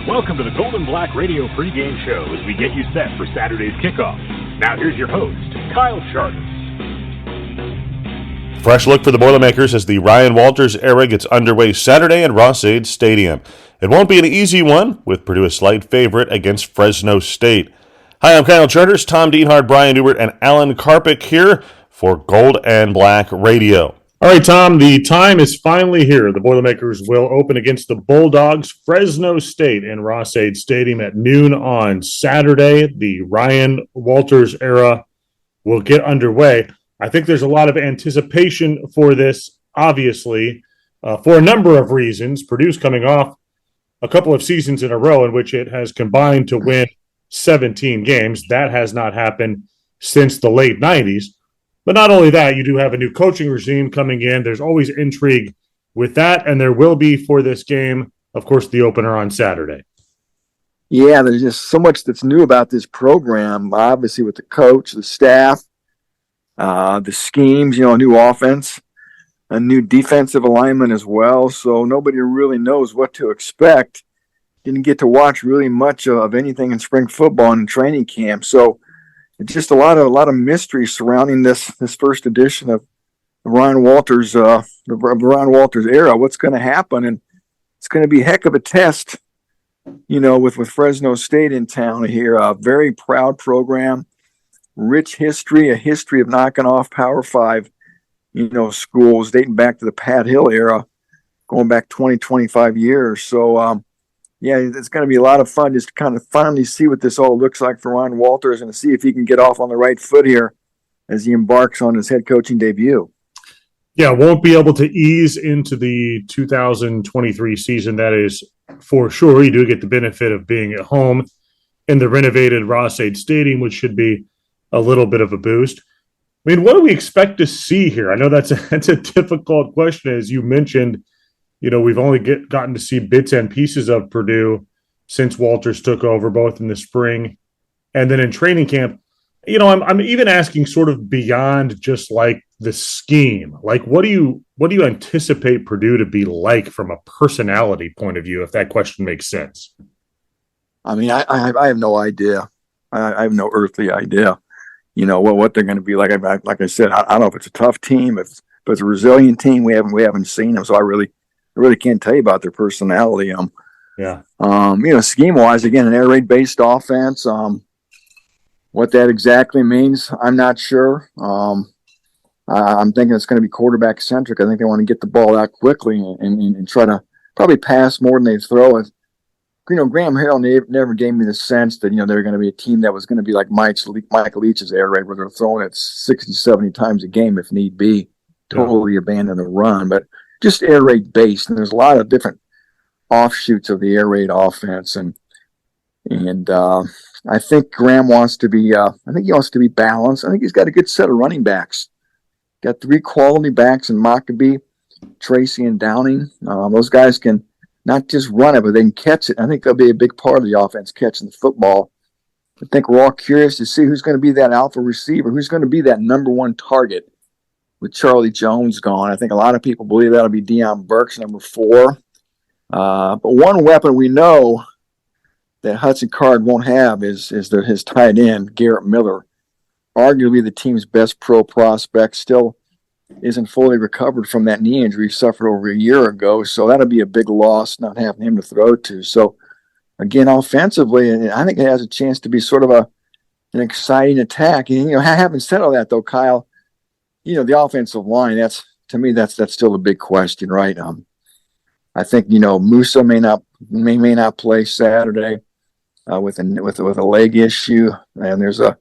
Welcome to the Gold and Black Radio pregame show as we get you set for Saturday's kickoff. Now here's your host, Kyle Charters. Fresh look for the Boilermakers as the Ryan Walters era gets underway Saturday at Ross-Ade Stadium. It won't be an easy one, with Purdue a slight favorite against Fresno State. Hi, I'm Kyle Charters. Tom Dienhart, Brian Neubert, and Alan Karpick here for Gold and Black Radio. All right, Tom, the time is finally here. The Boilermakers will open against the Bulldogs, Fresno State in Ross-Ade Stadium at noon on Saturday. The Ryan Walters era will get underway. I think there's a lot of anticipation for this, obviously, for a number of reasons. Purdue's coming off a couple of seasons in a row in which it has combined to win 17 games. That has not happened since the late 90s. But not only that, you do have a new coaching regime coming in. There's always intrigue with that, and there will be for this game, of course, the opener on Saturday. Yeah, there's just so much that's new about this program, obviously with the coach, the staff, the schemes, a new offense, a new defensive alignment as well. So nobody really knows what to expect. Didn't get to watch really much of anything in spring football and training camp. So it's just a lot of mystery surrounding this first edition of the Ryan Walters era. What's going to happen? And it's going to be a heck of a test, with Fresno State in town here. A very proud program, rich history, a history of knocking off Power 5, schools dating back to the Pat Hill era, going back 20, 25 years. So, yeah, it's going to be a lot of fun just to kind of finally see what this all looks like for Ryan Walters and to see if he can get off on the right foot here as he embarks on his head coaching debut. Yeah, won't be able to ease into the 2023 season. That is for sure. You do get the benefit of being at home in the renovated Ross-Ade Stadium, which should be a little bit of a boost. I mean, what do we expect to see here? I know that's a difficult question, as you mentioned. We've only gotten to see bits and pieces of Purdue since Walters took over, both in the spring and then in training camp. I'm even asking sort of beyond just like the scheme. Like, what do you anticipate Purdue to be like from a personality point of view, if that question makes sense? I mean, I have no idea. I have no earthly idea. What they're going to be like. Like I said, I don't know if it's a tough team, if it's a resilient team. We haven't seen them, so I really can't tell you about their personality. Scheme wise, again, an air raid based offense. What that exactly means, I'm not sure. I'm thinking it's going to be quarterback centric. I think they want to get the ball out quickly and try to probably pass more than they throw it. Graham Harrell never gave me the sense that, they're going to be a team that was going to be like Mike Leach's air raid, where they're throwing it 60, 70 times a game if need be, totally abandon the run. But just air raid based, and there's a lot of different offshoots of the air raid offense, and I think Graham wants to be. I think he wants to be balanced. I think he's got a good set of running backs. Got 3 quality backs in Maccabee, Tracy, and Downing. Those guys can not just run it, but they can catch it. I think they'll be a big part of the offense, catching the football. I think we're all curious to see who's going to be that alpha receiver, who's going to be that number 1 target. With Charlie Jones gone, I think a lot of people believe that'll be Deion Burks, number 4. But one weapon we know that Hudson Card won't have is his tight end, Garrett Miller. Arguably the team's best pro prospect, still isn't fully recovered from that knee injury he suffered over a year ago. So that'll be a big loss, not having him to throw to. So, again, offensively, I think it has a chance to be sort of an exciting attack. And, having said all that, though, Kyle, the offensive line, that's still a big question, right? I think, Musa may not play Saturday with a leg issue, and there's a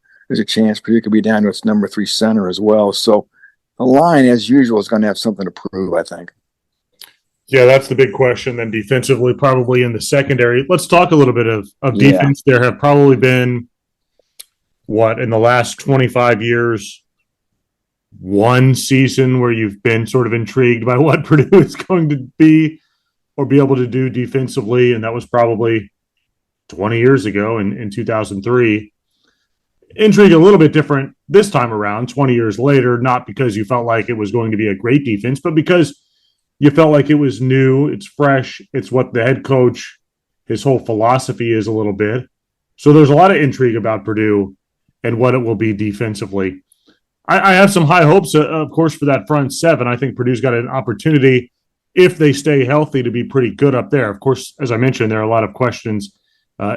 chance Purdue could be down to its number 3 center as well. So the line, as usual, is going to have something to prove, I think. Yeah, that's the big question. Then defensively, probably in the secondary. Let's talk a little bit of defense. There have probably been, in the last 25 years, one season where you've been sort of intrigued by what Purdue is going to be or be able to do defensively, and that was probably 20 years ago in 2003. Intrigue a little bit different this time around, 20 years later, not because you felt like it was going to be a great defense, but because you felt like it was new, it's fresh, it's what the head coach his whole philosophy is a little bit. So there's a lot of intrigue about Purdue and what it will be defensively. I have some high hopes, of course, for that front seven. I think Purdue's got an opportunity, if they stay healthy, to be pretty good up there. Of course, as I mentioned, there are a lot of questions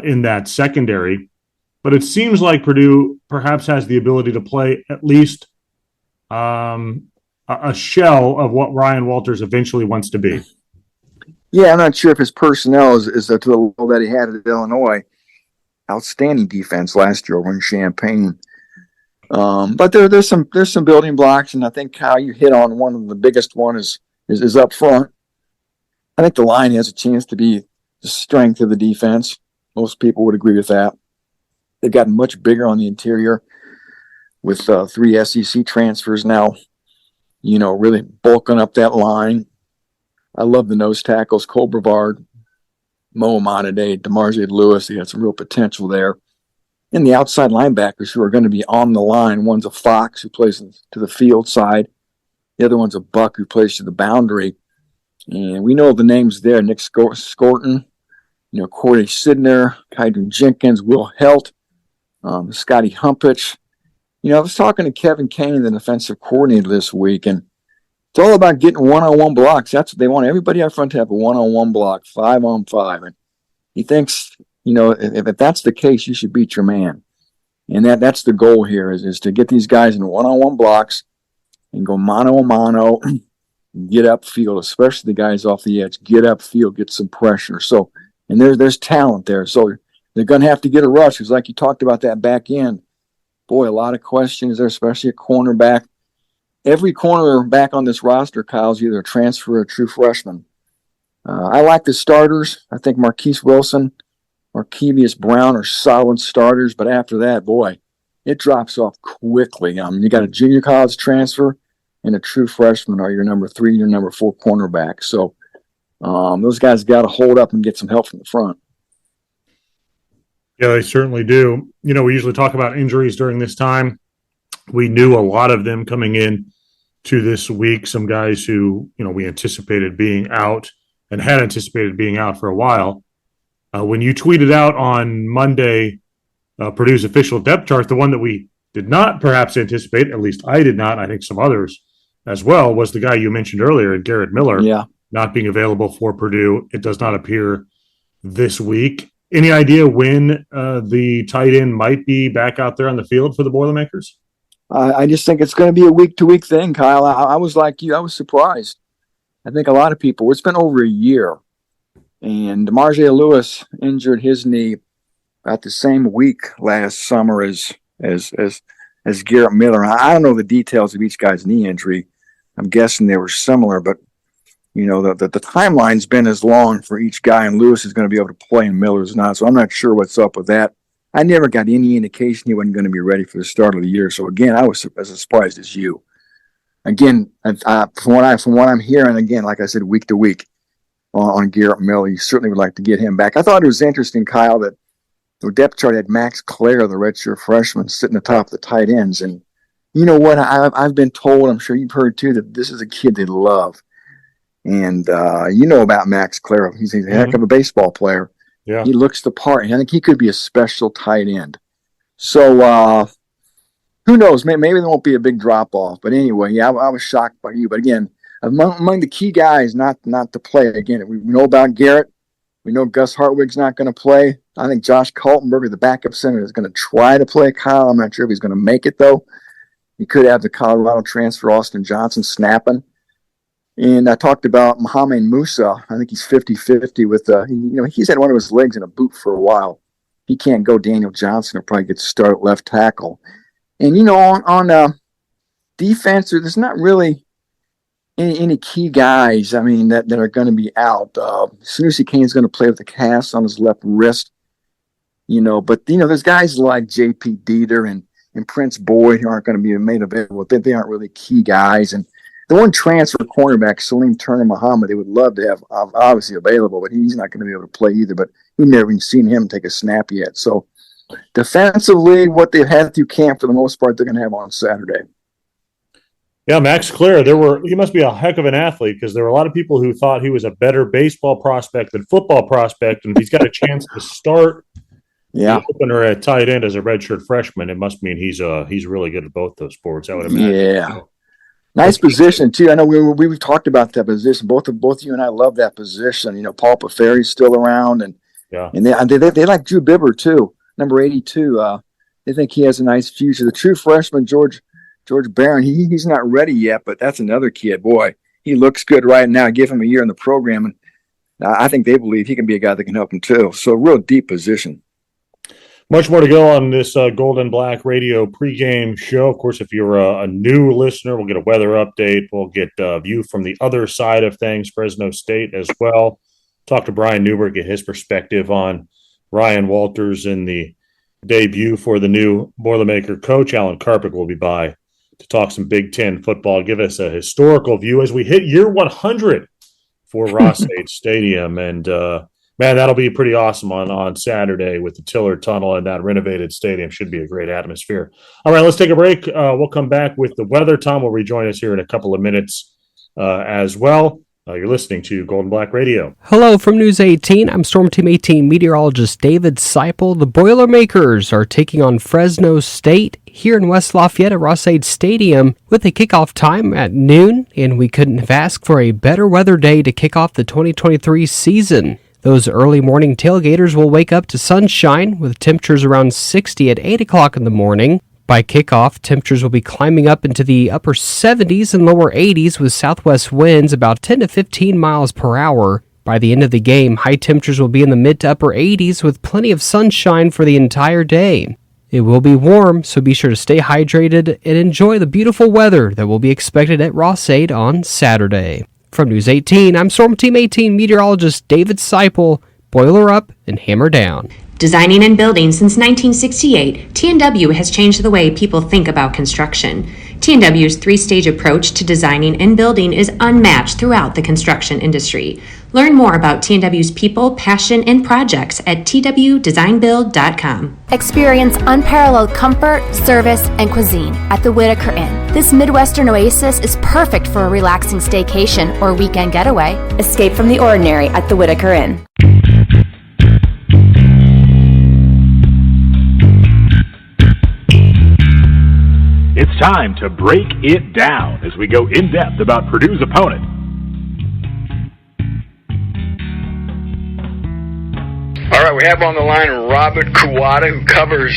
in that secondary. But it seems like Purdue perhaps has the ability to play at least a shell of what Ryan Walters eventually wants to be. Yeah, I'm not sure if his personnel is to the level that he had at Illinois. Outstanding defense last year over in Champaign. But there's some building blocks, and I think, Kyle, you hit on one of the biggest one is up front. I think the line has a chance to be the strength of the defense. Most people would agree with that. They've gotten much bigger on the interior with 3 SEC transfers now, really bulking up that line. I love the nose tackles, Cole Brevard, Mo Amonade, DeMarge Lewis. They got some real potential there. And the outside linebackers who are going to be on the line. One's a Fox who plays to the field side. The other one's a Buck who plays to the boundary. And we know the names there: Nick Scorton, Corey Sidner, Kydron Jenkins, Will Helt, Scotty Humpich. I was talking to Kevin Kane, the defensive coordinator, this week, and it's all about getting one-on-one blocks. That's what they want. Everybody up front to have a one-on-one block, 5-on-5. And he thinks, if that's the case, you should beat your man. And that's the goal here is to get these guys in one-on-one blocks and go mano-a-mano, get upfield, especially the guys off the edge, get upfield, get some pressure. So, and there's talent there. So they're going to have to get a rush because, like you talked about, that back end, boy, a lot of questions there, especially a cornerback. Every cornerback on this roster, Kyle, is either a transfer or a true freshman. I like the starters. I think Marquise Wilson, Markevius Brown are solid starters, but after that, boy, it drops off quickly. You got a junior college transfer and a true freshman are your number 3, your number 4 cornerback. So those guys got to hold up and get some help from the front. Yeah, they certainly do. We usually talk about injuries during this time. We knew a lot of them coming in to this week. Some guys who, we anticipated being out and had anticipated being out for a while. When you tweeted out on Monday Purdue's official depth chart, the one that we did not perhaps anticipate, at least I did not, I think some others as well, was the guy you mentioned earlier, Garrett Miller, not being available for Purdue. It does not appear this week. Any idea when the tight end might be back out there on the field for the Boilermakers? I just think it's going to be a week-to-week thing, Kyle. I was like you. I was surprised. I think a lot of people, it's been over a year. And DeMarge Lewis injured his knee about the same week last summer as Garrett Miller. I don't know the details of each guy's knee injury. I'm guessing they were similar, but the timeline's been as long for each guy, and Lewis is going to be able to play and Miller's not. So I'm not sure what's up with that. I never got any indication he wasn't going to be ready for the start of the year. So again, I was as surprised as you. Again, from what I'm hearing, again, like I said, week to week on Garrett Miller, you certainly would like to get him back. I thought it was interesting, Kyle, that the depth chart had Max Clare, the redshirt freshman, sitting atop the tight ends. And you know what? I've been told, I'm sure you've heard too, that this is a kid they love. And you know about Max Clare. He's a heck of a baseball player. Yeah. He looks the part. And I think he could be a special tight end. So who knows? Maybe there won't be a big drop-off. But anyway, I was shocked by you. But again, among the key guys not to play, again, we know about Garrett. We know Gus Hartwig's not going to play. I think Josh Kaltenberger, the backup center, is going to try to play Kyle. I'm not sure if he's going to make it, though. He could have the Colorado transfer, Austin Johnson, snapping. And I talked about Mohamed Musa. I think he's 50-50 with, he's had one of his legs in a boot for a while. He can't go. Daniel Johnson will probably get to start at left tackle. And, on defense, there's not really any key guys, that are going to be out. Sanusi Kane's going to play with a cast on his left wrist, but, there's guys like J.P. Dieter and Prince Boyd who aren't going to be made available. They aren't really key guys. And the one transfer cornerback, Salim Turner Muhammad, they would love to have obviously available, but he's not going to be able to play either. But we've never even seen him take a snap yet. So defensively, what they've had through camp for the most part, they're going to have on Saturday. Yeah, Max Clear. He must be a heck of an athlete because there were a lot of people who thought he was a better baseball prospect than football prospect, and if he's got a chance to start Yeah, the opener at tight end as a redshirt freshman, it must mean he's really good at both those sports, I would imagine. yeah. So, Nice position too. I know we've talked about that position. Both you and I love that position. You know, Paul Paferi's still around, and yeah. they like Drew Bibber too, number 82. They think he has a nice future. The true freshman George Barron, he's not ready yet, but that's another kid. Boy, he looks good right now. Give him a year in the program, and I think they believe he can be a guy that can help them too. So real deep position. Much more to go on this Golden Black Radio pregame show. Of course, if you're a new listener, we'll get a weather update. We'll get a view from the other side of things, Fresno State as well. Talk to Brian Neubert, get his perspective on Ryan Walters and the debut for the new Boilermaker coach. Alan Karpick will be by to talk some Big Ten football, give us a historical view as we hit year 100 for Ross-Ade Stadium. And, man, that'll be pretty awesome on Saturday with the Tiller Tunnel and that renovated stadium. Should be a great atmosphere. All right, let's take a break. We'll come back with the weather. Tom will rejoin us here in a couple of minutes as well. You're listening to Golden Black Radio. Hello from News 18. I'm Storm Team 18 meteorologist David Seipel. The Boilermakers are taking on Fresno State here in West Lafayette at Ross-Ade Stadium with a kickoff time at noon, and we couldn't have asked for a better weather day to kick off the 2023 season. Those early morning tailgaters will wake up to sunshine with temperatures around 60 at 8 o'clock in the morning. By kickoff, temperatures will be climbing up into the upper 70s and lower 80s with southwest winds about 10 to 15 miles per hour. By the end of the game, high temperatures will be in the mid to upper 80s with plenty of sunshine for the entire day. It will be warm, so be sure to stay hydrated and enjoy the beautiful weather that will be expected at Ross-Ade on Saturday. From News 18, I'm Storm Team 18 meteorologist David Seipel. Boiler up and hammer down. Designing and building since 1968, T&W has changed the way people think about construction. T&W's three-stage approach to designing and building is unmatched throughout the construction industry. Learn more about T&W's people, passion, and projects at twdesignbuild.com. Experience unparalleled comfort, service, and cuisine at the Whitaker Inn. This Midwestern oasis is perfect for a relaxing staycation or weekend getaway. Escape from the ordinary at the Whitaker Inn. It's time to break it down as we go in-depth about Purdue's opponent. All right, we have on the line Robert Kuwata, who covers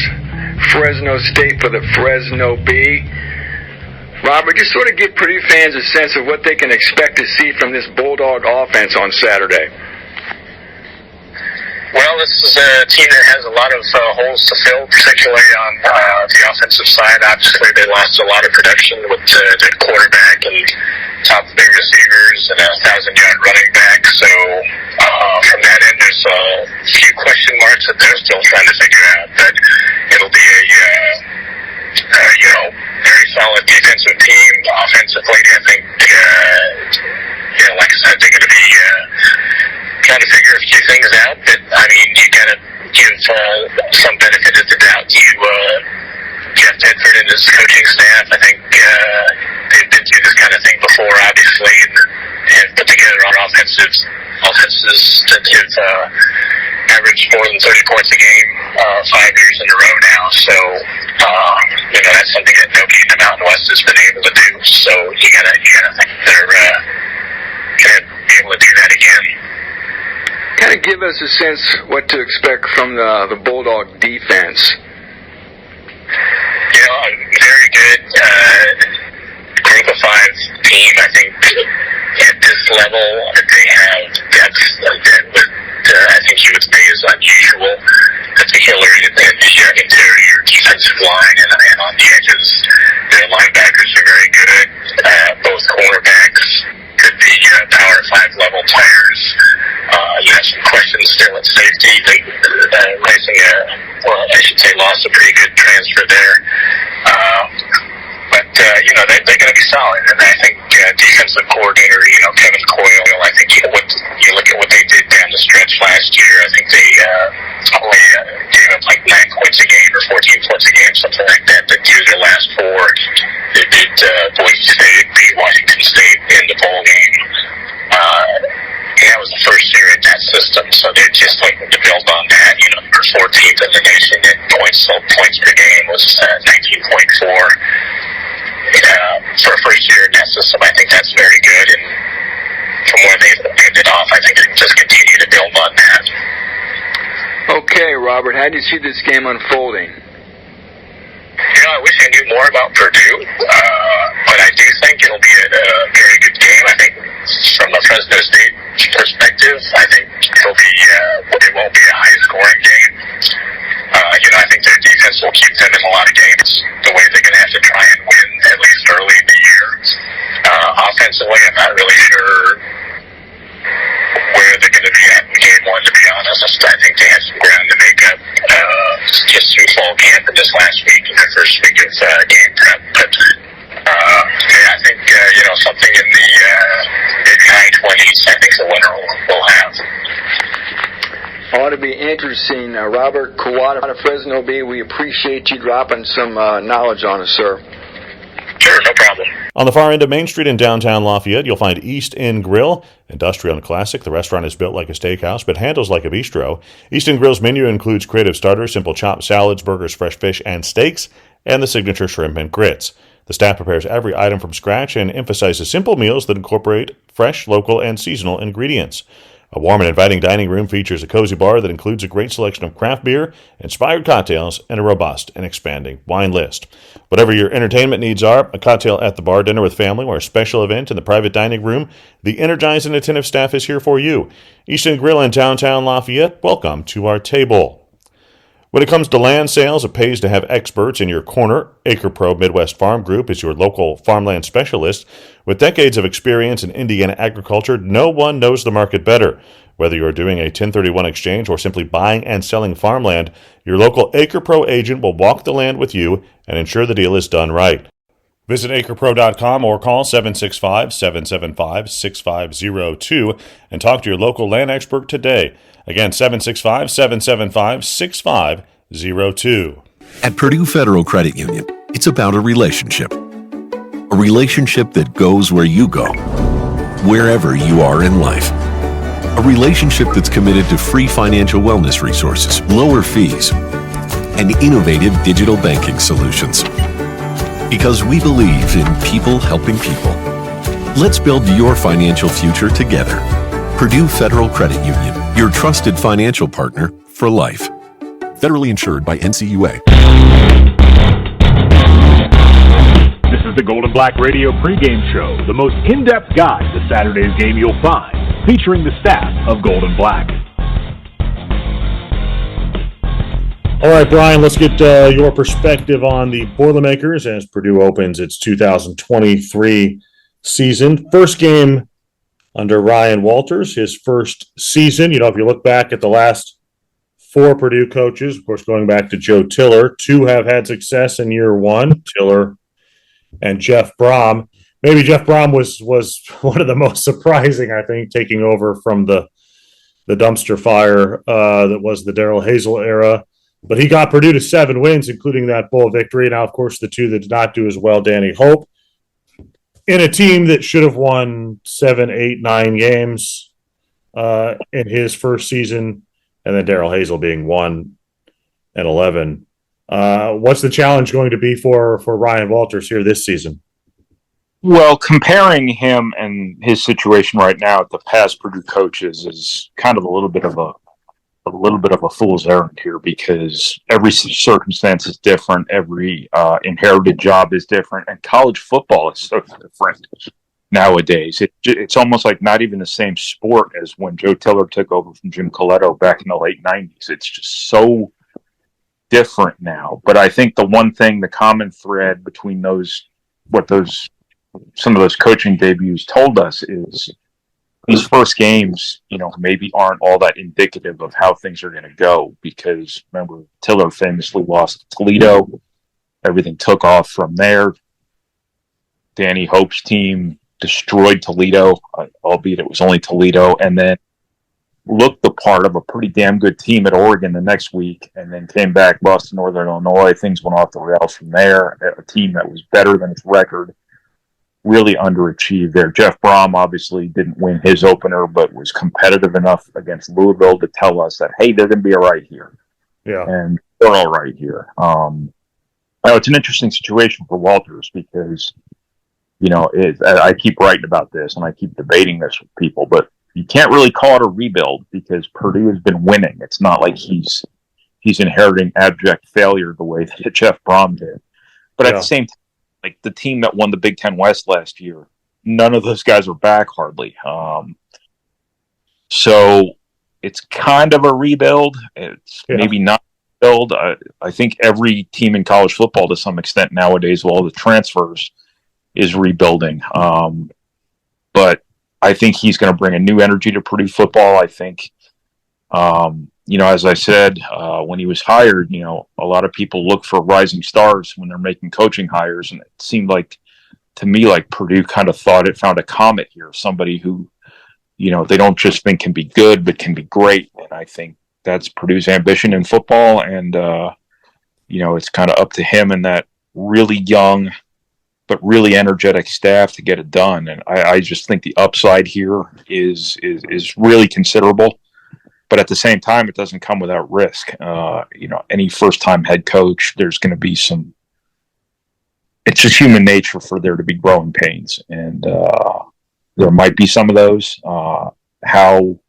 Fresno State for the Fresno Bee. Robert, just sort of give Purdue fans a sense of what they can expect to see from this Bulldog offense on Saturday. Well, this is a team that has a lot of holes to fill, particularly on the offensive side. Obviously, they lost a lot of production with the quarterback and top big receivers and a 1,000-yard running back. So from that end, there's a few question marks that they're still trying to figure out. But it'll be a very solid defensive team. Offensively, I think, like I said, they're going to be trying to figure a few things out. But I mean, you got to give some benefit of the doubt to Jeff Tedford and his coaching staff. I think they've been through this kind of thing before, obviously, and put together our offenses that have averaged more than 30 points a game 5 years in a row now. So that's something that nobody in the Mountain West has been able to do. So you gotta think they're gonna be able to do that again. Kind of give us a sense what to expect from the Bulldog defense. Very good group of five team. I think at this level they have depth that I think you would say is unusual, particularly in the interior defensive line and on the edges. Their linebackers are very good. Both cornerbacks could be Power 5 level players. You have some questions still at safety. They lost a pretty good transfer there. But they're going to be solid. And I think defensive coordinator, Kevin Coyle, I think you look at what they did down the stretch last year, I think they only gave up like 9 points a game or 14 points a game, something like that. But through their last four, they did Boise State beat Washington State in the bowl game. That was the first year in that system, so they're just looking to build on that. They're 14th in the nation in points per game was 19.4. For a first year in that system, I think that's very good, and from where they've ended off, I think they can just continue to build on that. Okay, Robert, how do you see this game unfolding? I wish I knew more about Purdue, but I do think it'll be a very good game. I think from the Fresno State perspective, I think it won't be a high-scoring game. I think their defense will keep them in a lot of games the way they're going to have to try and win, at least early in the year. Offensively, I'm not really sure where they're going to be at in game one, to be honest. I think they had some ground to make up just through fall camp and this last week and the first week of game prep. But I think something in the maybe high 20s, I think the winner will have. Ought to be interesting. Robert Kawada out of Fresno B, we appreciate you dropping some knowledge on us, sir. Sure, no problem. On the far end of Main Street in downtown Lafayette, you'll find East End Grill, industrial and classic. The restaurant is built like a steakhouse, but handles like a bistro. East End Grill's menu includes creative starters, simple chopped salads, burgers, fresh fish, and steaks, and the signature shrimp and grits. The staff prepares every item from scratch and emphasizes simple meals that incorporate fresh, local, and seasonal ingredients. A warm and inviting dining room features a cozy bar that includes a great selection of craft beer, inspired cocktails, and a robust and expanding wine list. Whatever your entertainment needs are, a cocktail at the bar, dinner with family, or a special event in the private dining room, the energized and attentive staff is here for you. Eastern Grill in downtown Lafayette, welcome to our table. When it comes to land sales, it pays to have experts in your corner. AcrePro Midwest Farm Group is your local farmland specialist. With decades of experience in Indiana agriculture, no one knows the market better. Whether you're doing a 1031 exchange or simply buying and selling farmland, your local AcrePro agent will walk the land with you and ensure the deal is done right. Visit acrepro.com or call 765-775-6502 and talk to your local land expert today. Again, 765-775-6502. At Purdue Federal Credit Union, it's about a relationship. A relationship that goes where you go, wherever you are in life. A relationship that's committed to free financial wellness resources, lower fees, and innovative digital banking solutions. Because we believe in people helping people. Let's build your financial future together. Purdue Federal Credit Union, your trusted financial partner for life. Federally insured by NCUA. This is the Golden Black Radio pregame show, the most in-depth guide to Saturday's game you'll find, featuring the staff of Golden Black. All right, Brian, let's get your perspective on the Boilermakers as Purdue opens its 2023 season. First game under Ryan Walters, his first season. If you look back at the last four Purdue coaches, of course, going back to Joe Tiller, two have had success in year one, Tiller and Jeff Brom. Maybe Jeff Brom was one of the most surprising, I think, taking over from the dumpster fire that was the Darrell Hazel era. But he got Purdue to 7 wins, including that bowl victory. Now, of course, the two that did not do as well, Danny Hope, in a team that should have won 7, 8, 9 games in his first season, and then Darrell Hazel being 1-11. What's the challenge going to be for Ryan Walters here this season? Well, comparing him and his situation right now to past Purdue coaches is kind of a little bit of a fool's errand here, because every circumstance is different, every inherited job is different, and college football is so different nowadays. It's almost like not even the same sport as when Joe Tiller took over from Jim Coletto back in the late 90s. It's just so different now. But I think the one thing, the common thread between some of those coaching debuts told us is these first games, maybe aren't all that indicative of how things are going to go, because remember, Tiller famously lost to Toledo. Everything took off from there. Danny Hope's team destroyed Toledo, albeit it was only Toledo, and then looked the part of a pretty damn good team at Oregon the next week, and then came back, lost to Northern Illinois. Things went off the rails from there. A team that was better than its record. really underachieved there. Jeff Brom obviously didn't win his opener, but was competitive enough against Louisville to tell us that, hey, they're going to be all right here. Yeah. And they're all right here. Now, it's an interesting situation for Walters because, I keep writing about this and I keep debating this with people, but you can't really call it a rebuild because Purdue has been winning. It's not like he's inheriting abject failure the way that Jeff Brom did. But at the same time, like the team that won the Big Ten West last year, none of those guys are back hardly. So it's kind of a rebuild. It's maybe not a rebuild. I think every team in college football to some extent nowadays, with all the transfers, is rebuilding. But I think he's going to bring a new energy to Purdue football. I think, as I said, when he was hired, a lot of people look for rising stars when they're making coaching hires. And it seemed to me like Purdue kind of thought it found a comet here, somebody who, they don't just think can be good, but can be great. And I think that's Purdue's ambition in football. And, it's kind of up to him and that really young, but really energetic staff to get it done. And I just think the upside here is really considerable. But at the same time, it doesn't come without risk. Any first-time head coach, there's going to be it's just human nature for there to be growing pains. And there might be some of those. How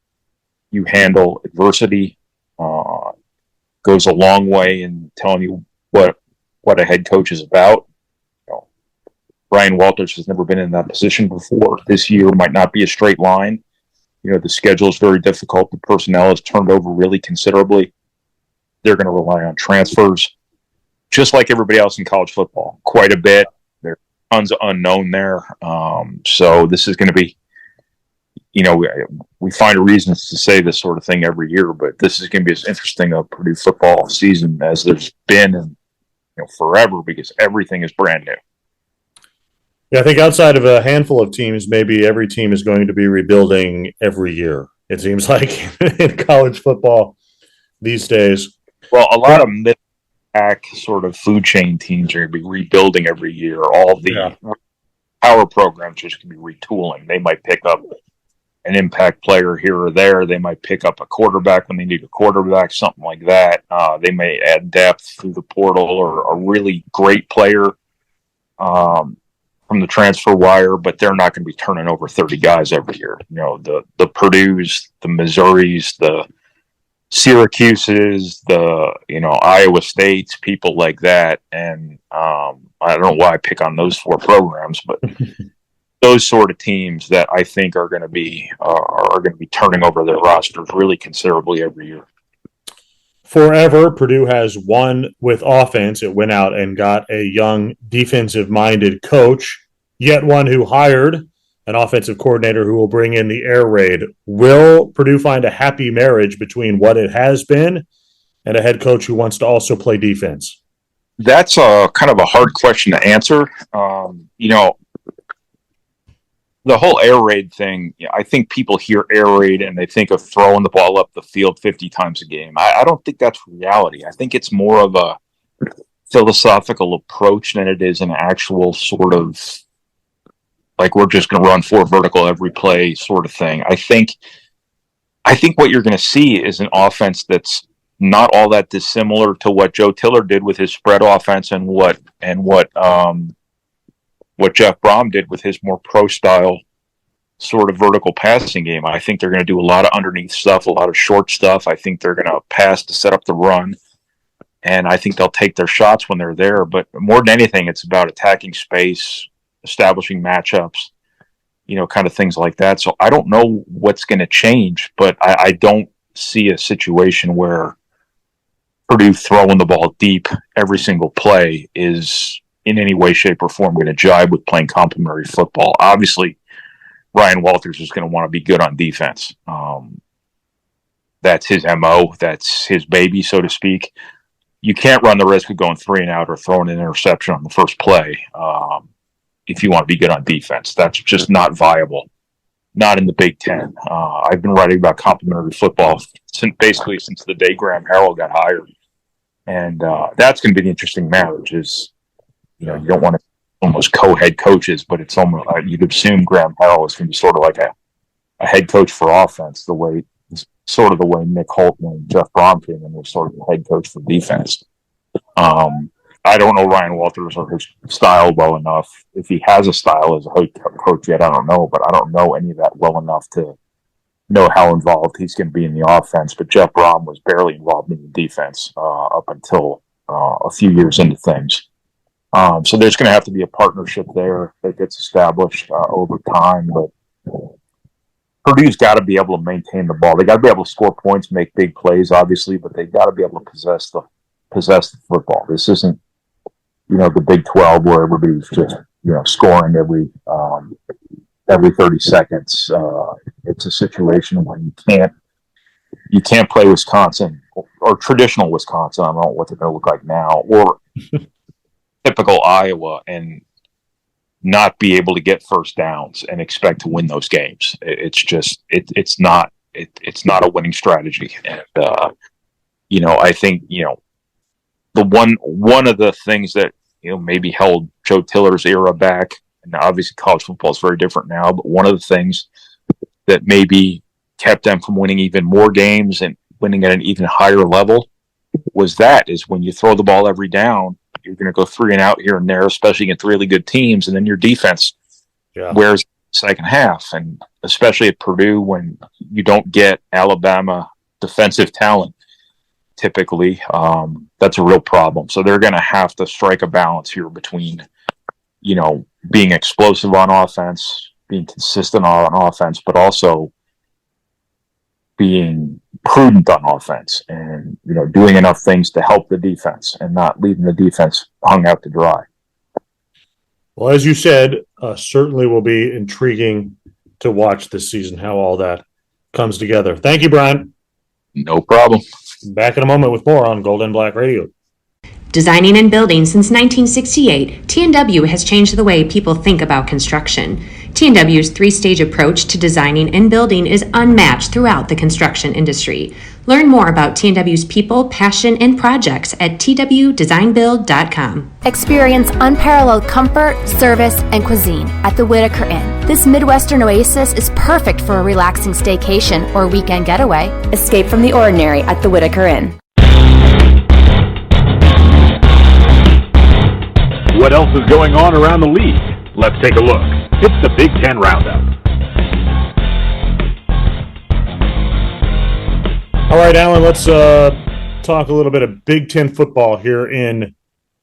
you handle adversity goes a long way in telling you what a head coach is about. Brian Walters has never been in that position before. This year might not be a straight line. The schedule is very difficult. The personnel has turned over really considerably. They're going to rely on transfers, just like everybody else in college football, quite a bit. There's tons of unknown there. So this is going to be, we find reasons to say this sort of thing every year, but this is going to be as interesting a Purdue football season as there's been in forever because everything is brand new. Yeah, I think outside of a handful of teams, maybe every team is going to be rebuilding every year. It seems like in college football these days. Well, a lot of mid-pack sort of food chain teams are going to be rebuilding every year. All the power programs just going to be retooling. They might pick up an impact player here or there. They might pick up a quarterback when they need a quarterback, something like that. They may add depth through the portal or a really great player from the transfer wire, but they're not going to be turning over 30 guys every year. The Purdues, the Missouris, the Syracuses, the Iowa States, people like that. And I don't know why I pick on those four programs, but those sort of teams that I think are going to be turning over their rosters really considerably every year. Forever, Purdue has won with offense. It went out and got a young defensive-minded coach, yet one who hired an offensive coordinator who will bring in the air raid. Will Purdue find a happy marriage between what it has been and a head coach who wants to also play defense? That's a kind of a hard question to answer. The whole air raid thing, I think people hear air raid and they think of throwing the ball up the field 50 times a game. I don't think that's reality. I think it's more of a philosophical approach than it is an actual sort of like we're just going to run 4 vertical every play sort of thing. I think what you're going to see is an offense that's not all that dissimilar to what Joe Tiller did with his spread offense and what Jeff Brom did with his more pro-style sort of vertical passing game. I think they're going to do a lot of underneath stuff, a lot of short stuff. I think they're going to pass to set up the run, and I think they'll take their shots when they're there. But more than anything, it's about attacking space, establishing matchups, kind of things like that. So I don't know what's going to change, but I don't see a situation where Purdue throwing the ball deep every single play is in any way, shape, or form going to jibe with playing complementary football. Obviously, Ryan Walters is going to want to be good on defense. That's his MO. That's his baby, so to speak. You can't run the risk of going 3 and out or throwing an interception on the first play if you want to be good on defense. That's just not viable. Not in the Big Ten. I've been writing about complementary football since the day Graham Harrell got hired. And that's going to be the interesting marriage is, you don't want to almost co-head coaches, but it's almost you'd assume Graham Harrell is going to be sort of like a head coach for offense, the way Nick Holton and Jeff Brom came in was sort of the head coach for defense. I don't know Ryan Walters or his style well enough. If he has a style as a head coach yet, I don't know, but I don't know any of that well enough to know how involved he's going to be in the offense. But Jeff Brom was barely involved in the defense up until a few years into things. So there's going to have to be a partnership there that gets established over time. But Purdue's got to be able to maintain the ball. They got to be able to score points, make big plays, obviously, but they got to be able to possess the football. This isn't, the Big 12 where everybody's just, scoring every 30 seconds. It's a situation where you can't play Wisconsin or traditional Wisconsin. I don't know what they're going to look like now, or typical Iowa, and not be able to get first downs and expect to win those games. It's not a winning strategy. And I think one of the things that maybe held Joe Tiller's era back, and obviously college football is very different now, but one of the things that maybe kept them from winning even more games and winning at an even higher level is when you throw the ball every down, you're going to go 3 and out here and there, especially against really good teams, and then your defense wears the second half. And especially at Purdue, when you don't get Alabama defensive talent, typically, that's a real problem. So they're going to have to strike a balance here between, being explosive on offense, being consistent on offense, but also being prudent on offense and, doing enough things to help the defense and not leaving the defense hung out to dry. Well, as you said, certainly will be intriguing to watch this season, how all that comes together. Thank you, Brian. No problem. Back in a moment with more on Gold and Black Radio. Designing and building since 1968, T&W has changed the way people think about construction. T&W's 3-stage approach to designing and building is unmatched throughout the construction industry. Learn more about T&W's people, passion, and projects at twdesignbuild.com. Experience unparalleled comfort, service, and cuisine at the Whitaker Inn. This Midwestern oasis is perfect for a relaxing staycation or weekend getaway. Escape from the ordinary at the Whitaker Inn. What else is going on around the league? Let's take a look. It's the Big Ten Roundup. All right, Alan, let's talk a little bit of Big Ten football here in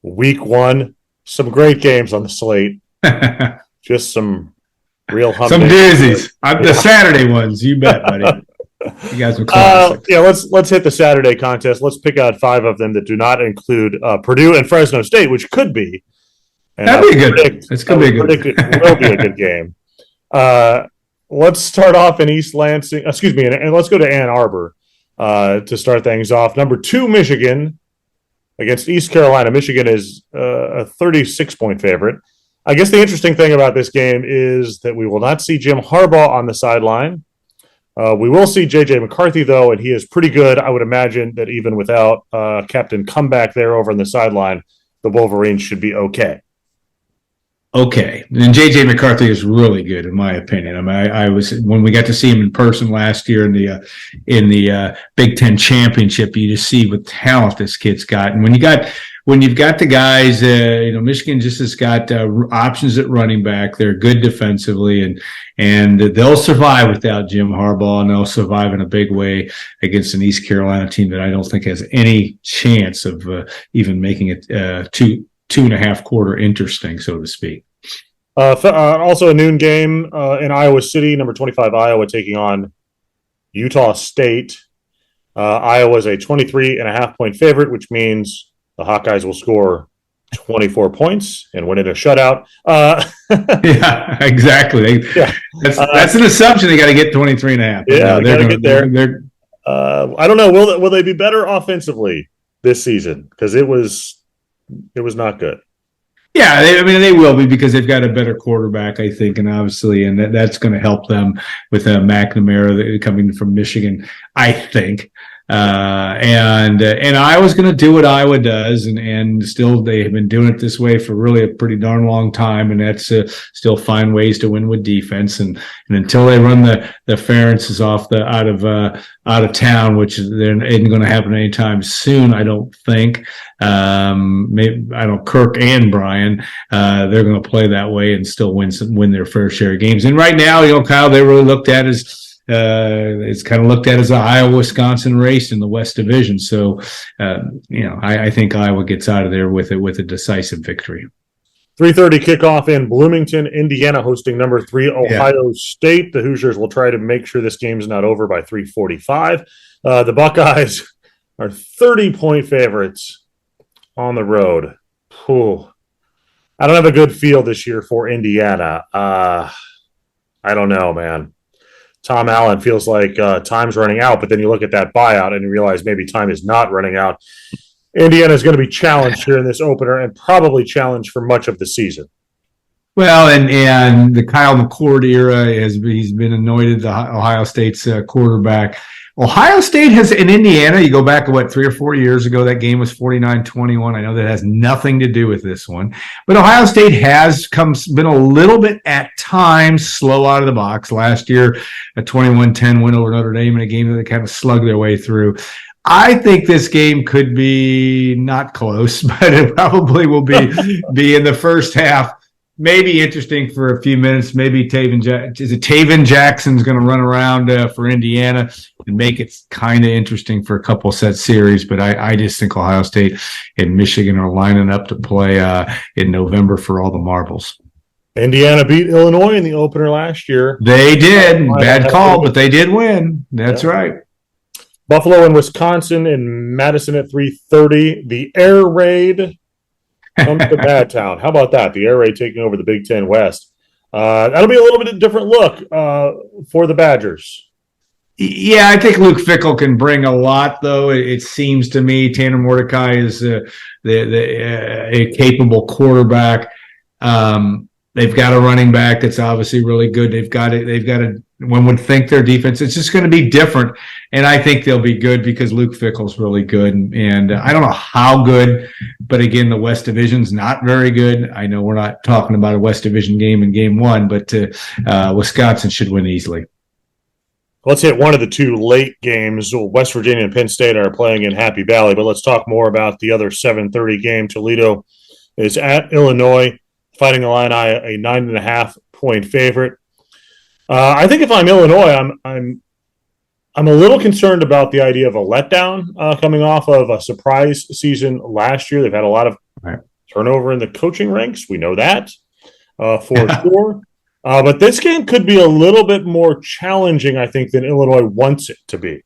Week 1. Some great games on the slate. Just some real some doozies. The Saturday ones, you bet, buddy. You guys are classic. Let's hit the Saturday contest. Let's pick out 5 of them that do not include Purdue and Fresno State, which could be. And that'd be good. It's going to be good. It will be a good game. Let's start off in East Lansing. And let's go to Ann Arbor to start things off. Number 2, Michigan against East Carolina. Michigan is a 36-point favorite. I guess the interesting thing about this game is that we will not see Jim Harbaugh on the sideline. We will see J.J. McCarthy, though, and he is pretty good. I would imagine that even without Captain Comeback there over on the sideline, the Wolverines should be okay. Okay, and J.J. McCarthy is really good, in my opinion. I mean, I was when we got to see him in person last year in the Big Ten championship. You just see what talent this kid's got, and when you've got the guys, Michigan just has got options at running back. They're good defensively, and they'll survive without Jim Harbaugh, and they'll survive in a big way against an East Carolina team that I don't think has any chance of even making it 2.5 quarter interesting, so to speak. Also a noon game in Iowa City, number 25 Iowa taking on Utah State. Iowa is a 23.5-point favorite, which means the Hawkeyes will score 24 points and win in a shutout. Yeah, exactly. That's an assumption. They got to get 23.5. Yeah, they're going to get there. I don't know. Will they be better offensively this season? Because it was not good. Yeah, they will be because they've got a better quarterback, I think, and obviously, and that's going to help them with McNamara coming from Michigan, I think. And Iowa's going to do what Iowa does, and still they have been doing it this way for really a pretty darn long time, and that's still find ways to win with defense. And until they run the Ferences off out of town, which isn't going to happen anytime soon, I don't think. Maybe I don't. Kirk and Brian, they're going to play that way and still win their fair share of games. And right now, Kyle, they really looked at as it's kind of looked at as an Iowa-Wisconsin race in the West Division. So, I think Iowa gets out of there with a decisive victory. 3:30 kickoff in Bloomington, Indiana, hosting number 3 Ohio State. The Hoosiers will try to make sure this game's not over by 3:45. The Buckeyes are 30-point favorites on the road. Whew. I don't have a good feel this year for Indiana. I don't know, man. Tom Allen feels like time's running out, but then you look at that buyout and you realize maybe time is not running out. Indiana is going to be challenged here in this opener and probably challenged for much of the season. Well, and the Kyle McCord era, he's been anointed the Ohio State's quarterback. Ohio State has in Indiana, you go back 3 or 4 years ago, that game was 49-21. I know that has nothing to do with this one, but Ohio State has been a little bit at times slow out of the box. Last year, a 21-10 win over Notre Dame in a game that they kind of slugged their way through. I think this game could be not close, but it probably will be in the first half. Maybe interesting for a few minutes. Maybe Taven Jackson's going to run around for Indiana and make it kind of interesting for a couple set series. But I just think Ohio State and Michigan are lining up to play in November for all the marbles. Indiana beat Illinois in the opener last year. They did. Bad call, but they did win. That's right. Buffalo and Wisconsin in Madison at 3:30. The air raid comes to Badtown. How about that? The air raid taking over the Big Ten West. That'll be a little bit of a different look for the Badgers. Yeah, I think Luke Fickell can bring a lot, though. It seems to me Tanner Mordecai is a capable quarterback. They've got a running back that's obviously really good. They've got one would think their defense, it's just going to be different. And I think they'll be good because Luke Fickell's really good. And I don't know how good, but again, the West Division's not very good. I know we're not talking about a West Division game in game one, but Wisconsin should win easily. Let's hit one of the two late games. West Virginia and Penn State are playing in Happy Valley, but let's talk more about the other 7:30 game. Toledo is at Illinois, Fighting Illini, a 9.5-point favorite. I think if I'm Illinois, I'm a little concerned about the idea of a letdown coming off of a surprise season last year. They've had a lot of turnover in the coaching ranks. We know that for sure. But this game could be a little bit more challenging, I think, than Illinois wants it to be.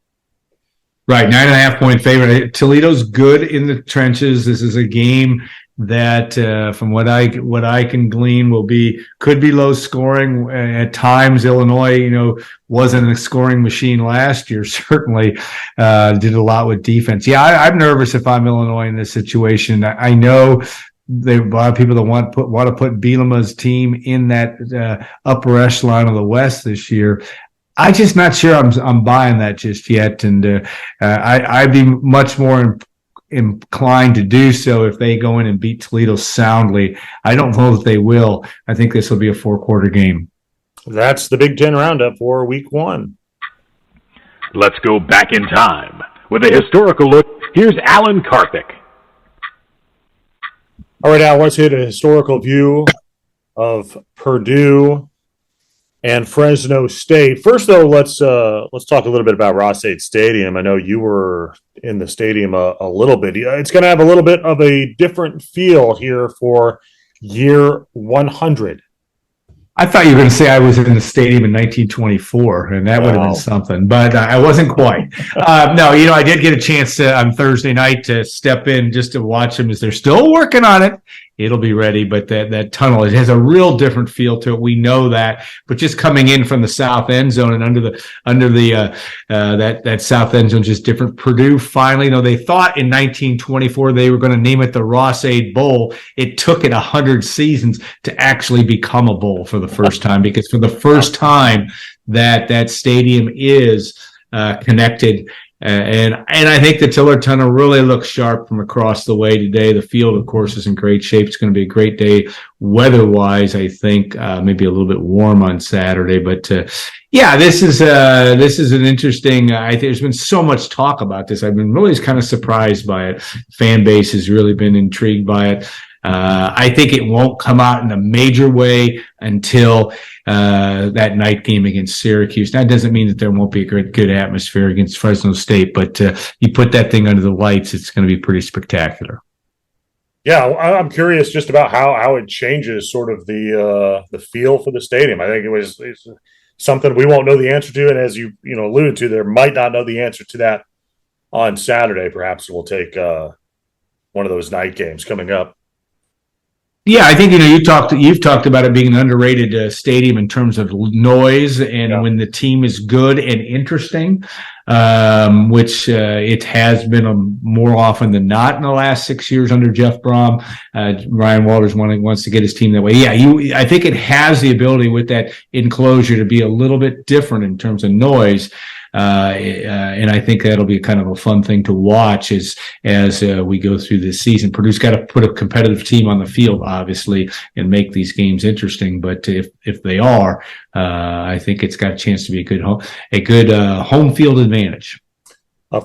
Right, 9.5-point favorite. Toledo's good in the trenches. This is a game that, from what I can glean, could be low scoring at times. Illinois, wasn't a scoring machine last year. Certainly, did a lot with defense. Yeah, I'm nervous if I'm Illinois in this situation. I know there are a lot of people that want to put Bielema's team in that upper echelon of the West this year. I'm just not sure I'm buying that just yet, and I'd be much more inclined to do so if they go in and beat Toledo soundly. I don't know that they will. I think this will be a 4-quarter game. That's the Big Ten roundup for Week 1. Let's go back in time with a historical look. Here's Alan Karpick. All right, Al, let's hit a historical view of Purdue and Fresno State. First, though, let's talk a little bit about Ross-Ade Stadium. I know you were in the stadium a little bit. It's going to have a little bit of a different feel here for year 100. I thought you were going to say I was in the stadium in 1924, and that would have been something, but I wasn't quite. No, I did get a chance on Thursday night to step in just to watch them as they're still working on it. It'll be ready, but that tunnel, it has a real different feel to it. We know that, but just coming in from the south end zone and under that south end zone, just different. Purdue finally, they thought in 1924 they were going to name it the Ross-Ade Bowl. It took it 100 seasons to actually become a bowl for the first time, because for the first time that stadium is connected And I think the Tiller Tunnel really looks sharp from across the way today. The field, of course, is in great shape. It's going to be a great day weather-wise. I think maybe a little bit warm on Saturday, but this is an interesting. I think there's been so much talk about this. I've been really kind of surprised by it. Fan base has really been intrigued by it. I think it won't come out in a major way until that night game against Syracuse. That doesn't mean that there won't be a good atmosphere against Fresno State, but you put that thing under the lights, it's going to be pretty spectacular. Yeah, I'm curious just about how it changes sort of the feel for the stadium. I think it's something we won't know the answer to, and as you alluded to, there might not know the answer to that on Saturday. Perhaps we'll take one of those night games coming up. Yeah, I think you've talked about it being an underrated stadium in terms of noise, and when the team is good and interesting, which it has been more often than not in the last 6 years under Jeff Brom. Ryan Walters wants to get his team that way. Yeah, I think it has the ability with that enclosure to be a little bit different in terms of noise. And I think that'll be kind of a fun thing to watch as we go through this season. Purdue's got to put a competitive team on the field, obviously, and make these games interesting. But if they are, I think it's got a chance to be a good home field advantage.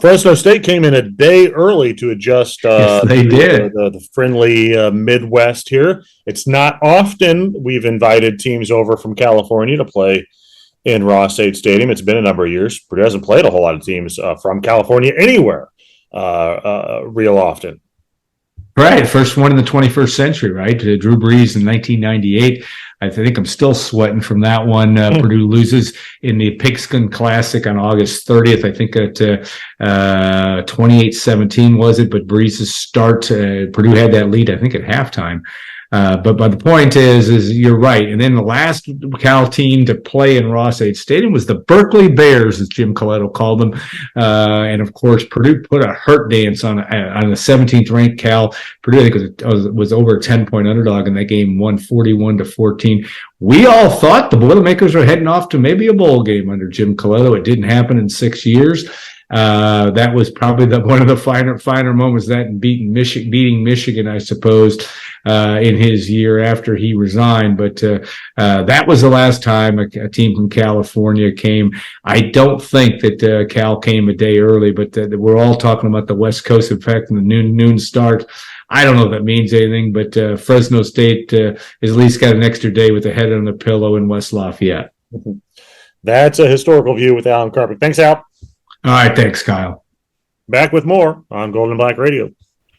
Fresno State came in a day early to adjust. Yes, they did. The friendly Midwest here. It's not often we've invited teams over from California to play in Ross-Ade Stadium. It's been a number of years. Purdue hasn't played a whole lot of teams from California anywhere real often. Right. First one in the 21st century, right? Drew Brees in 1998. I think I'm still sweating from that one. Purdue loses in the Pigskin Classic on August 30th. I think at 28-17 was it? But Brees' start, Purdue had that lead, I think, at halftime. But the point is you're right. And then the last Cal team to play in Ross-Ade Stadium was the Berkeley Bears, as Jim Coletto called them. And of course, Purdue put a hurt dance on the 17th ranked Cal. Purdue, I think, was over a 10-point underdog in that game, won 41-14. We all thought the Boilermakers were heading off to maybe a bowl game under Jim Coletto. It didn't happen in 6 years. That was probably one of the finer moments, that beating Michigan, I suppose, in his year after he resigned. But that was the last time a team from California came. I don't think that Cal came a day early, but we're all talking about the West Coast effect and the noon start. I don't know if that means anything, but Fresno State has at least got an extra day with a head on the pillow in West Lafayette. That's a historical view with Alan Karpick. Thanks, Al. All right, thanks, Kyle. Back with more on Gold and Black Radio.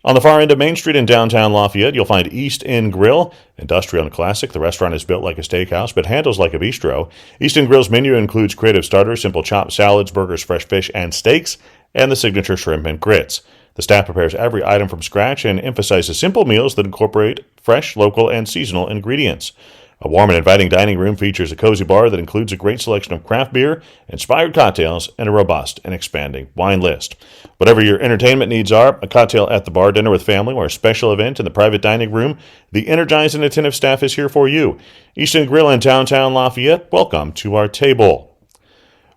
On the far end of Main Street in downtown Lafayette, you'll find East End Grill. Industrial and classic, the restaurant is built like a steakhouse, but handles like a bistro. East End Grill's menu includes creative starters, simple chopped salads, burgers, fresh fish, and steaks, and the signature shrimp and grits. The staff prepares every item from scratch and emphasizes simple meals that incorporate fresh, local, and seasonal ingredients. A warm and inviting dining room features a cozy bar that includes a great selection of craft beer, inspired cocktails, and a robust and expanding wine list. Whatever your entertainment needs are, a cocktail at the bar, dinner with family, or a special event in the private dining room, the energized and attentive staff is here for you. Eastern Grill in downtown Lafayette, welcome to our table.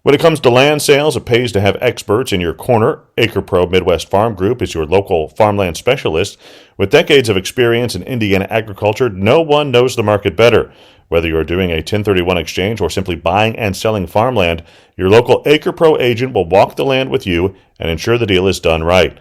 When it comes to land sales, it pays to have experts in your corner. AcrePro Midwest Farm Group is your local farmland specialist. With decades of experience in Indiana agriculture, no one knows the market better. Whether you're doing a 1031 exchange or simply buying and selling farmland, your local AcrePro agent will walk the land with you and ensure the deal is done right.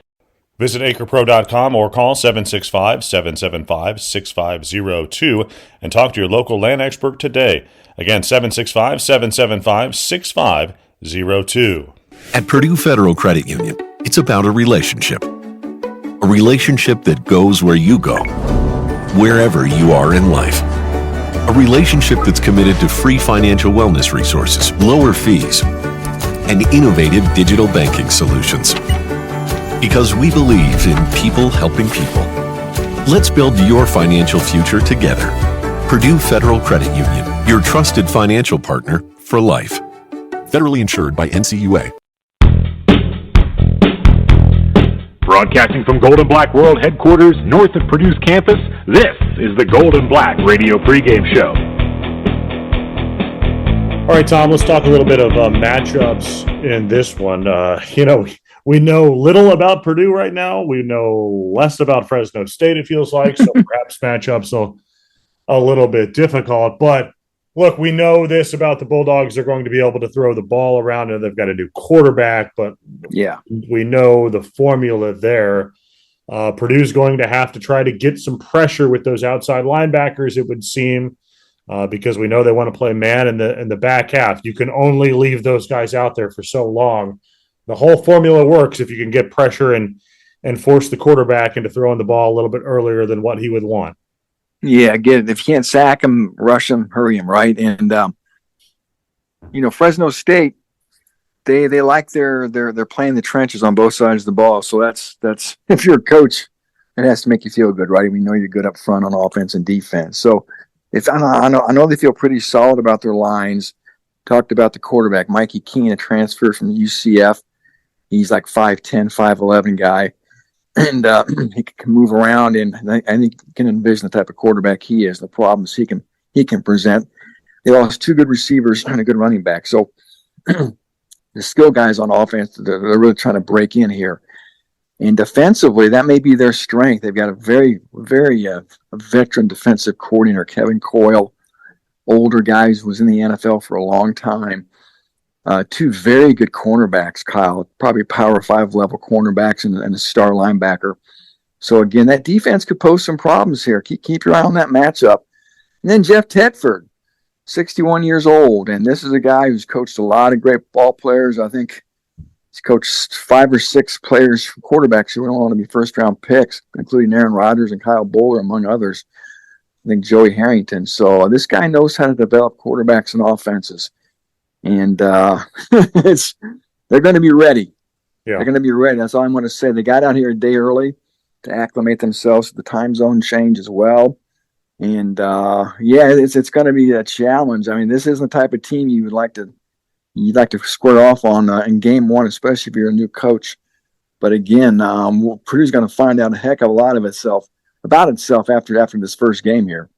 Visit acrepro.com or call 765-775-6502 and talk to your local land expert today. Again, 765-775-6502. At Purdue Federal Credit Union, it's about a relationship. A relationship that goes where you go, wherever you are in life. A relationship that's committed to free financial wellness resources, lower fees, and innovative digital banking solutions. Because we believe in people helping people. Let's build your financial future together. Purdue Federal Credit Union, your trusted financial partner for life. Federally insured by NCUA. Broadcasting from Gold and Black World Headquarters, north of Purdue's campus, this is the Gold and Black Radio Pregame Show. All right, Tom, let's talk a little bit of matchups in this one. we know little about Purdue right now. We know less about Fresno State, it feels like. So perhaps matchups a little bit difficult. But look, we know this about the Bulldogs. They're going to be able to throw the ball around, and they've got a new quarterback. But yeah, we know the formula there. Purdue's going to have to try to get some pressure with those outside linebackers, it would seem, because we know they want to play man in the back half. You can only leave those guys out there for so long. The whole formula works if you can get pressure and force the quarterback into throwing the ball a little bit earlier than what he would want. Yeah, get it. If you can't sack him, rush him, hurry him, right? And Fresno State, they like they're playing the trenches on both sides of the ball. So that's if you're a coach, it has to make you feel good, right? We know you're good up front on offense and defense. So if I know they feel pretty solid about their lines. Talked about the quarterback, Mikey Keene, a transfer from UCF. He's like 5'10", 5'11" guy. And he can move around, and I think you can envision the type of quarterback he is, the problems he can present. They lost two good receivers and a good running back. So the skill guys on offense, they're really trying to break in here. And defensively, that may be their strength. They've got a very, very veteran defensive coordinator, Kevin Coyle, older guy who was in the NFL for a long time. Two very good cornerbacks, Kyle, probably Power 5 level cornerbacks and a star linebacker. So again, that defense could pose some problems here. Keep your eye on that matchup. And then Jeff Tedford, 61 years old, and this is a guy who's coached a lot of great ball players. I think he's coached 5 or 6 players, quarterbacks who went on to be first-round picks, including Aaron Rodgers and Kyle Bowler, among others. I think Joey Harrington. So this guy knows how to develop quarterbacks and offenses. And they're going to be ready. Yeah. They're going to be ready. That's all I'm going to say. They got out here a day early to acclimate themselves to the time zone change as well. And it's going to be a challenge. I mean, this isn't the type of team you'd like to square off on in game one, especially if you're a new coach. But again, Purdue's going to find out a heck of a lot of itself after this first game here.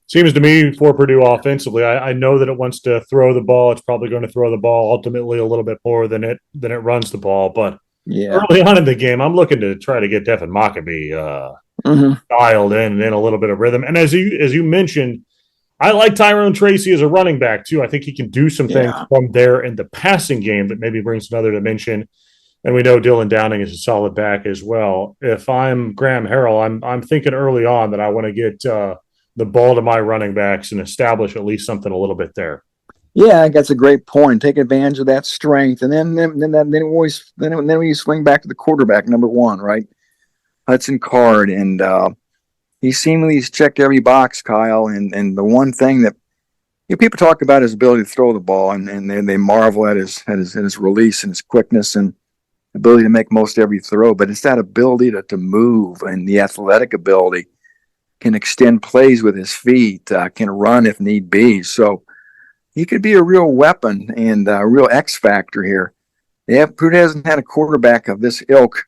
Seems to me for Purdue offensively, I know that it wants to throw the ball. It's probably going to throw the ball ultimately a little bit more than it runs the ball. But early on in the game, I'm looking to try to get Devin Mockabee dialed in a little bit of rhythm. And as you mentioned, I like Tyrone Tracy as a running back too. I think he can do some things from there in the passing game that maybe brings another dimension. And we know Dylan Downing is a solid back as well. If I'm Graham Harrell, I'm thinking early on that I want to get the ball to my running backs and establish at least something a little bit there. Yeah, I think that's a great point. Take advantage of that strength, and then we swing back to the quarterback, number one, right? Hudson Card, and he seemingly has checked every box, Kyle. And the one thing that people talk about his ability to throw the ball, and they marvel at his release and his quickness and ability to make most every throw. But it's that ability to move and the athletic ability. Can extend plays with his feet, can run if need be. So he could be a real weapon and a real X factor here. Purdue hasn't had a quarterback of this ilk.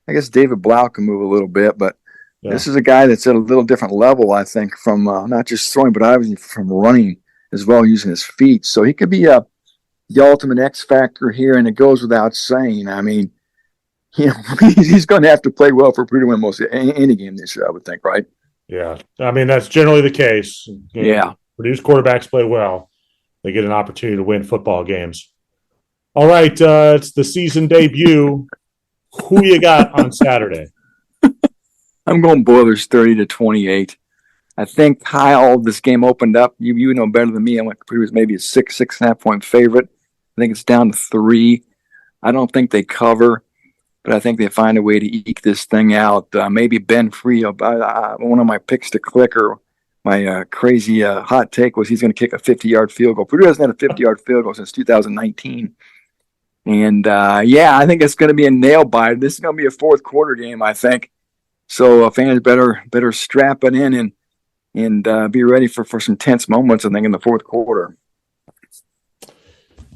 I guess David Blau can move a little bit, but this is a guy that's at a little different level, I think, from not just throwing, but obviously from running as well, using his feet. So he could be the ultimate X factor here, and it goes without saying. I mean, he's going to have to play well for Purdue to win most any game this year, I would think, right? Yeah, I mean, that's generally the case. Purdue's quarterbacks play well. They get an opportunity to win football games. All right, it's the season debut. Who you got on Saturday? I'm going Boilers 30-28. I think how this game opened up, you know better than me. I went Purdue was maybe a 6.5 point favorite. I think it's down to 3. I don't think they cover. But I think they find a way to eke this thing out. Maybe Ben Free, one of my picks to click, or my crazy hot take was he's going to kick a 50-yard field goal. Purdue hasn't had a 50-yard field goal since 2019. And, I think it's going to be a nail biter. This is going to be a fourth quarter game, I think. So fans better strap it in and be ready for some tense moments, I think, in the fourth quarter.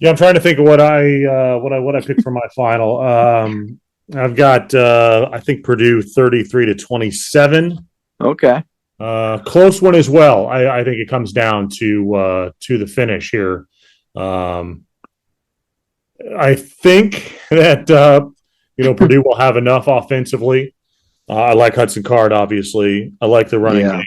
Yeah, I'm trying to think of what I picked for my final. I've got, I think Purdue 33-27. Okay. Close one as well. I think it comes down to the finish here. I think that Purdue will have enough offensively. I like Hudson Card, obviously. I like the running game.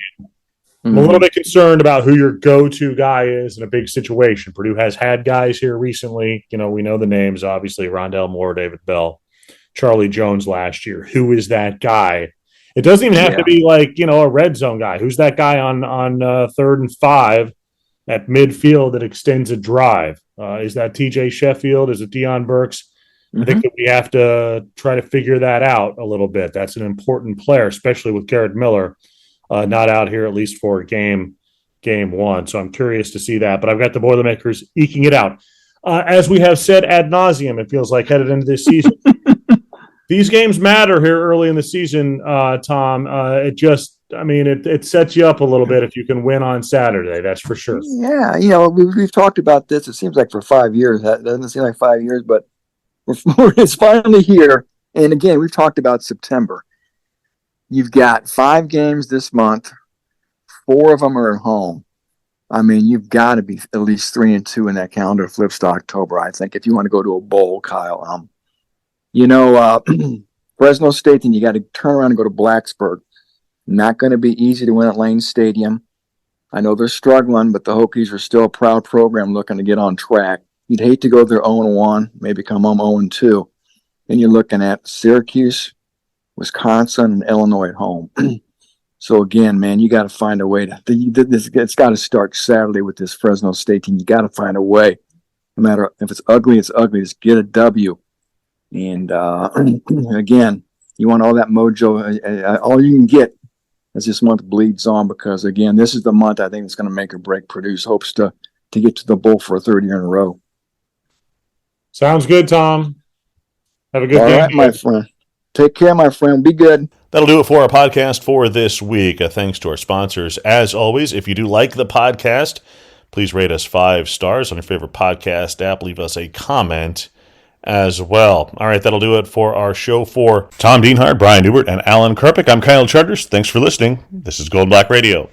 I'm a little bit concerned about who your go-to guy is in a big situation. Purdue has had guys here recently. We know the names, obviously, Rondell Moore, David Bell, Charlie Jones last year. Who is that guy? It doesn't even have to be like, a red zone guy. Who's that guy on 3rd and 5 at midfield that extends a drive? Is that TJ Sheffield? Is it Deion Burks? I think that we have to try to figure that out a little bit. That's an important player, especially with Garrett Miller not out here at least for game 1. So I'm curious to see that. But I've got the Boilermakers eking it out. As we have said ad nauseum, it feels like headed into this season. These games matter here early in the season, Tom. It sets you up a little bit if you can win on Saturday. That's for sure. Yeah, we've talked about this. It seems like for 5 years. That doesn't seem like 5 years, but it's finally here. And again, we've talked about September. You've got 5 games this month. 4 of them are at home. You've got to be at least 3-2 in that calendar flips to October, I think, if you want to go to a bowl, Kyle. Fresno State, then you got to turn around and go to Blacksburg. Not going to be easy to win at Lane Stadium. I know they're struggling, but the Hokies are still a proud program looking to get on track. You'd hate to go there 0-1, maybe come home 0-2. Then you're looking at Syracuse, Wisconsin, and Illinois at home. So again, man, you got to find a way it's got to start Saturday with this Fresno State team. You got to find a way. No matter if it's ugly, it's ugly. Just get a W. And again, you want all that mojo. All you can get as this month bleeds on, because again, this is the month I think it's going to make or break Purdue's hopes to get to the bowl for a 3rd year in a row. Sounds good, Tom. Have a good day. All right, my friend. Take care, my friend. Be good. That'll do it for our podcast for this week. Thanks to our sponsors. As always, if you do like the podcast, please rate us 5 stars on your favorite podcast app. Leave us a comment as well. All right, that'll do it for our show. For Tom Dienhart, Brian Neubert, and Alan Karpick, I'm Kyle Charters. Thanks for listening. This is Gold Black Radio.